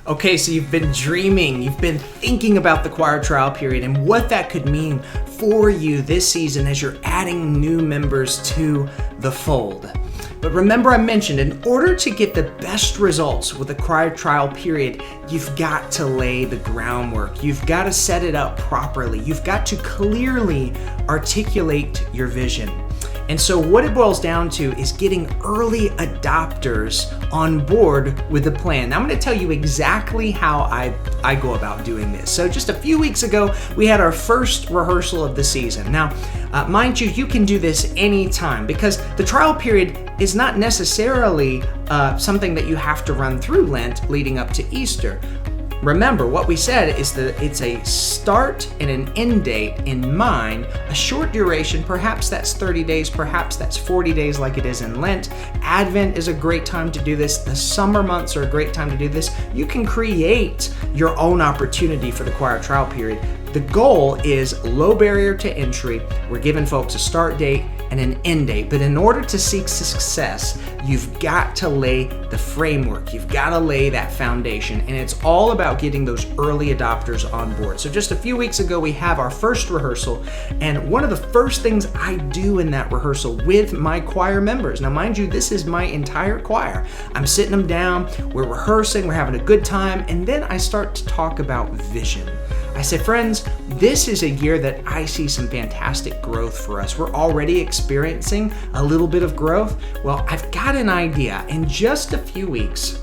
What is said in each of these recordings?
Okay, so you've been dreaming, you've been thinking about the choir trial period and what that could mean for you this season as you're adding new members to the fold. But remember, I mentioned in order to get the best results with the choir trial period, you've got to lay the groundwork. You've got to set it up properly. You've got to clearly articulate your vision. And so what it boils down to is getting early adopters on board with the plan. Now I'm going to tell you exactly how I go about doing this. So just a few weeks ago, we had our first rehearsal of the season. Now, mind you, you can do this anytime because the trial period is not necessarily something that you have to run through Lent leading up to Easter. Remember, what we said is that it's a start and an end date in mind, a short duration, perhaps that's 30 days, perhaps that's 40 days like it is in Lent. Advent is a great time to do this. The summer months are a great time to do this. You can create your own opportunity for the choir trial period. The goal is low barrier to entry. We're giving folks a start date and an end date. But in order to seek success, you've got to lay the framework. You've got to lay that foundation. And it's all about getting those early adopters on board. So just a few weeks ago, we have our first rehearsal. And one of the first things I do in that rehearsal with my choir members, now mind you, this is my entire choir. I'm sitting them down, we're rehearsing, we're having a good time. And then I start to talk about vision. I said, friends, this is a year that I see some fantastic growth for us. We're already experiencing a little bit of growth. Well, I've got an idea. In just a few weeks,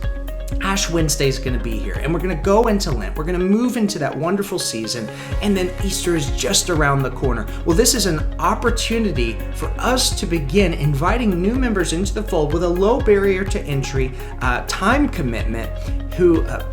Ash Wednesday is going to be here, and we're going to go into Lent. We're going to move into that wonderful season, and then Easter is just around the corner. Well, this is an opportunity for us to begin inviting new members into the fold with a low barrier to entry, time commitment,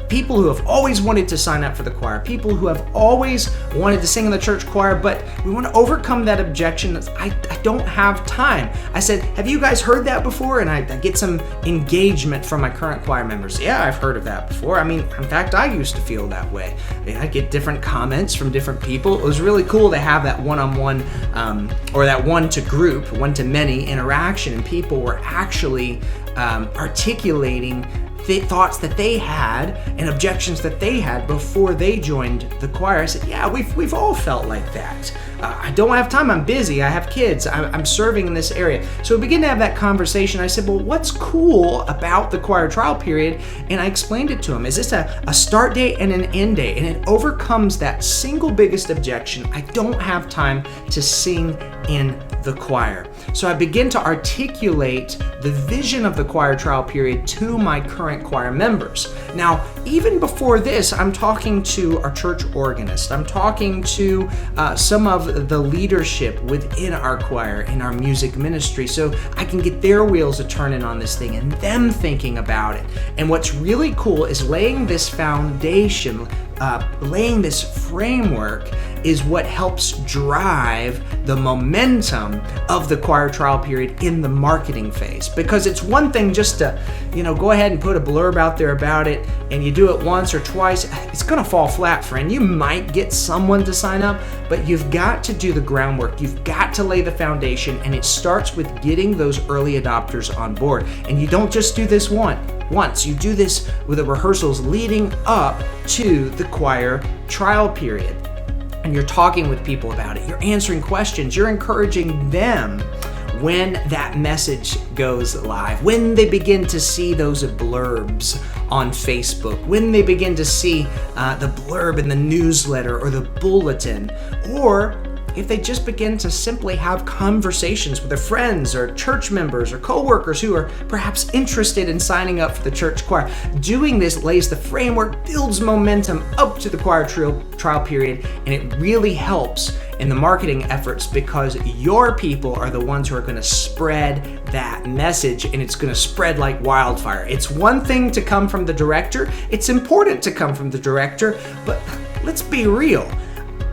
people who have always wanted to sign up for the choir, people who have always wanted to sing in the church choir, but we want to overcome that objection that I don't have time. I said, have you guys heard that before? And I get some engagement from my current choir members. Yeah, I've heard of that before. I mean, in fact, I used to feel that way. I get different comments from different people. It was really cool to have that one-on-one or that one-to-group, one-to-many interaction, and people were actually articulating thoughts that they had and objections that they had before they joined the choir. I said, yeah, we've all felt like that. I don't have time, I'm busy, I have kids, I'm serving in this area. So we begin to have that conversation. I said, well, what's cool about the choir trial period? And I explained it to him. Is this a start date and an end date? And it overcomes that single biggest objection. I don't have time to sing in the choir. So I begin to articulate the vision of the choir trial period to my current choir members. Now, even before this, I'm talking to our church organist. I'm talking to some of the leadership within our choir, in our music ministry, so I can get their wheels a turning on this thing and them thinking about it. And what's really cool is laying this foundation, laying this framework is what helps drive the momentum of the choir trial period in the marketing phase. Because it's one thing just to, go ahead and put a blurb out there about it, and you do it once or twice, it's gonna fall flat, friend. You might get someone to sign up, but you've got to do the groundwork. You've got to lay the foundation, and it starts with getting those early adopters on board. And you don't just do this once. You do this with the rehearsals leading up to the choir trial period. And you're talking with people about it. You're answering questions. You're encouraging them when that message goes live, when they begin to see those blurbs on Facebook, when they begin to see the blurb in the newsletter or the bulletin, or if they just begin to simply have conversations with their friends or church members or co-workers who are perhaps interested in signing up for the church choir. Doing this lays the framework, builds momentum up to the choir trial period, and it really helps in the marketing efforts because your people are the ones who are going to spread that message, and it's going to spread like wildfire. It's one thing to come from the director. It's important to come from the director, but let's be real.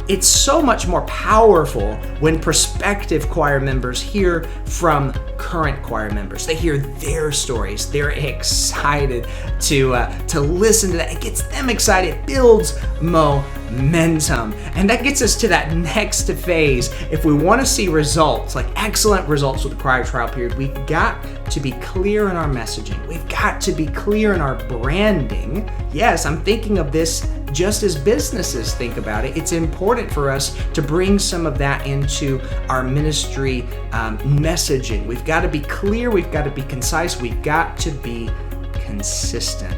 It's so much more powerful when prospective choir members hear from current choir members. They hear their stories. They're excited to listen to that. It gets them excited. It builds momentum. momentum. And that gets us to that next phase. If we want to see results, like excellent results with the choir trial period, we've got to be clear in our messaging. We've got to be clear in our branding. Yes, I'm thinking of this just as businesses think about it. It's important for us to bring some of that into our ministry messaging. We've got to be clear, we've got to be concise, we've got to be consistent.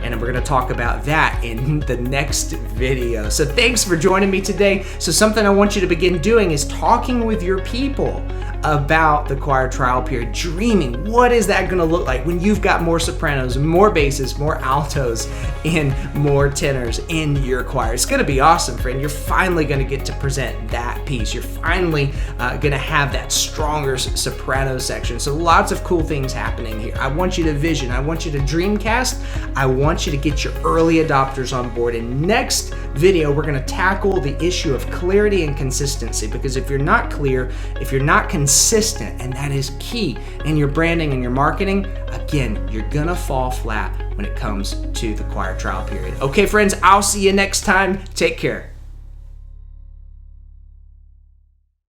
And we're going to talk about that in the next video. So thanks for joining me today. So something I want you to begin doing is talking with your people about the choir trial period, dreaming. What is that going to look like when you've got more sopranos, more basses, more altos, and more tenors in your choir? It's going to be awesome, friend. You're finally going to get to present that piece. You're finally going to have that stronger soprano section. So lots of cool things happening here. I want you to vision. I want you to dreamcast. I want you to get your early adopters on board. In next video, we're going to tackle the issue of clarity and consistency, because if you're not clear, if you're not consistent, and that is key in your branding and your marketing, again, you're gonna fall flat when it comes to the choir trial period. Okay, friends, I'll see you next time. Take care.